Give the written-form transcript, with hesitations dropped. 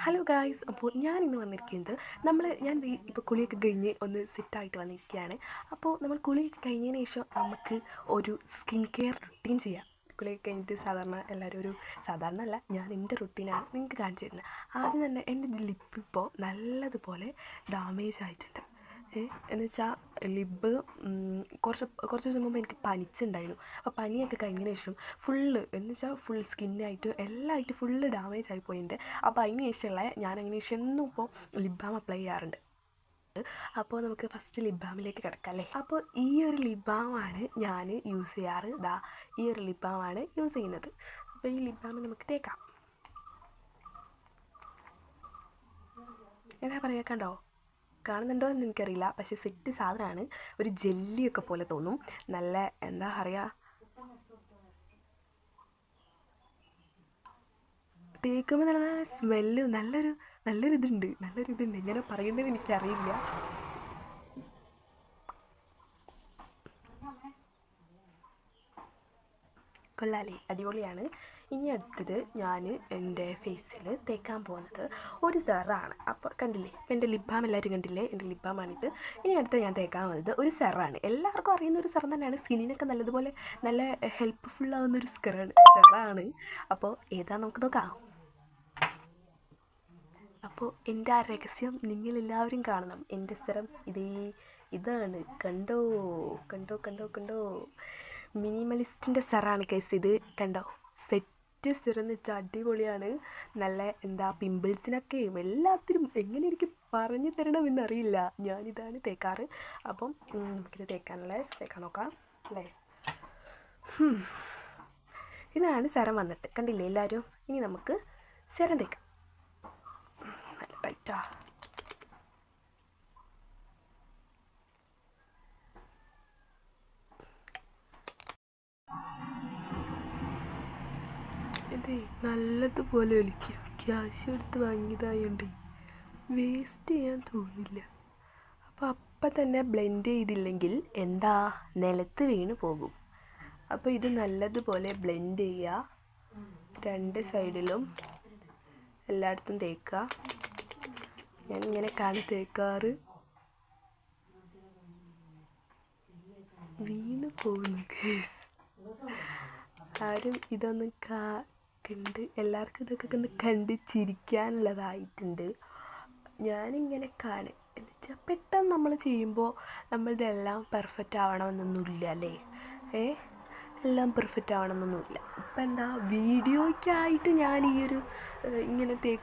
Hello guys, അപ്പോൾ ഞാൻ ഇന്ന് വന്നിരിക്കുന്നത് ഞാൻ ഇപ്പോൾ കുളിയൊക്കെ കഴിഞ്ഞ് ഒന്ന് സെറ്റായിട്ട് വന്നിരിക്കുകയാണ്. അപ്പോൾ നമ്മൾ കുളിയൊക്കെ കഴിഞ്ഞതിന് ശേഷം നമുക്ക് ഒരു സ്കിൻ കെയർ റുട്ടീൻ ചെയ്യാം. കുളിയൊക്കെ കഴിഞ്ഞിട്ട് സാധാരണ എല്ലാവരും സാധാരണ അല്ല, ഞാൻ എൻ്റെ റുട്ടീനാണ് നിങ്ങൾക്ക് കാണിച്ചു തരുന്നത്. ആദ്യം തന്നെ എൻ്റെ ലിപ്പ് ഇപ്പോൾ നല്ലതുപോലെ ഡാമേജ് ആയിട്ടുണ്ട്. എന്ന് വെച്ചാൽ ലിബ് കുറച്ച് ദിവസം മുമ്പ് എനിക്ക് പനിച്ചുണ്ടായിരുന്നു. അപ്പോൾ പനിയൊക്കെ കഴിഞ്ഞതിന് ശേഷം ഫുൾ സ്കിന്നായിട്ട് എല്ലാമായിട്ട് ഫുള്ള് ഡാമേജ് ആയി പോയിട്ടുണ്ട്. അപ്പോൾ അതിന് ശേഷമുള്ള അതിന് ശേഷം എന്നും ഇപ്പോൾ ലിപ് ബാം അപ്ലൈ ചെയ്യാറുണ്ട്. അപ്പോൾ നമുക്ക് ഫസ്റ്റ് ലിപ് ബാമിലേക്ക് കിടക്കാം അല്ലേ. അപ്പോൾ ഈ ഒരു ലിപ് ബാമാണ് ഞാൻ യൂസ് ചെയ്യാറ്. ഈ ഒരു ലിപ് ബാമാണ് യൂസ് ചെയ്യുന്നത്. അപ്പോൾ ഈ ലിപ് ബാം നമുക്ക് തേക്കാം. എന്താ പറയുക, കണ്ടോ? കാണുന്നുണ്ടോ എന്ന് എനിക്കറിയില്ല, പക്ഷേ സെറ്റ് സാധനമാണ്. ഒരു ജെല്ലിയൊക്കെ പോലെ തോന്നും. നല്ല എന്താ പറയുക, തേക്കുമ്പോൾ നല്ല സ്മെല്ല്, നല്ലൊരിതുണ്ട്. എങ്ങനെ പറയേണ്ടത് എനിക്കറിയില്ല. കൊള്ളാലേ, അടിപൊളിയാണ്. ഇനി അടുത്തത് ഞാൻ എൻ്റെ ഫേസിൽ തേക്കാൻ പോകുന്നത് ഒരു സെറാണ്. അപ്പോൾ കണ്ടില്ലേ, ഇപ്പോൾ എൻ്റെ ലിപ് ബാം എല്ലാവരും കണ്ടില്ലേ, എൻ്റെ ലിപ് ബാമാണിത്. ഇനി അടുത്ത് ഞാൻ തേക്കാൻ പോകുന്നത് ഒരു സെറാണ്. എല്ലാവർക്കും അറിയുന്ന ഒരു സെറം തന്നെയാണ്. സ്കിന്നിനൊക്കെ നല്ല ഹെൽപ്പ്ഫുള്ളാകുന്നൊരു സെറാണ്. അപ്പോൾ ഏതാ നമുക്ക് നോക്കാം. അപ്പോൾ എൻ്റെ ആ രഹസ്യം നിങ്ങളെല്ലാവരും കാണണം. എൻ്റെ സെറം ഇതാണ്. കണ്ടോ? മിനിമലിസ്റ്റിൻ്റെ സെറാണ് കേസ് ഇത്. കണ്ടോ? സെറ്റ് സെറം എന്ന് വെച്ചാൽ അടിപൊളിയാണ്. നല്ല പിമ്പിൾസിനൊക്കെയും എല്ലാത്തിനും എങ്ങനെ എനിക്ക് പറഞ്ഞു തരണമെന്നറിയില്ല. ഞാനിതാണ് തേക്കാറ്. അപ്പം നമുക്കിത് തേക്കാൻ നോക്കാം അല്ലേ. ഇതാണ് സെറം വന്നിട്ട്, കണ്ടില്ലേ എല്ലാവരും. ഇനി നമുക്ക് സെറം തേക്കാം. നല്ല ടൈറ്റാ. അതെ, നല്ലതുപോലെ ഒലിക്കുക. ക്യാഷ് എടുത്ത് വാങ്ങിയതായോണ്ട് വേസ്റ്റ് ചെയ്യാൻ തോന്നില്ല. അപ്പം തന്നെ ബ്ലെൻഡ് ചെയ്തില്ലെങ്കിൽ നിലത്ത് വീണ് പോകും. അപ്പോൾ ഇത് നല്ലതുപോലെ ബ്ലെൻഡ് ചെയ്യുക. രണ്ട് സൈഡിലും എല്ലായിടത്തും തേക്കുക. ഞാനിങ്ങനെയൊക്കെയാണ് തേക്കാറ്. വീണ് പോകുന്നു കേസ്. ആരും ഇതൊന്നും കണ്ട് എല്ലാവർക്കും ഇതൊക്കെ ഒന്ന് കണ്ട് ചിരിക്കാനുള്ളതായിട്ടുണ്ട്. ഞാനിങ്ങനെ കാണും. എന്നുവെച്ചാൽ പെട്ടെന്ന് നമ്മൾ ചെയ്യുമ്പോൾ നമ്മളിതെല്ലാം പെർഫെക്റ്റ് ആവണമെന്നൊന്നുമില്ല അല്ലേ. എല്ലാം പെർഫെക്റ്റ് ആവണമെന്നൊന്നുമില്ല. ഇപ്പം വീഡിയോയ്ക്കായിട്ട് ഞാൻ ഇങ്ങനെ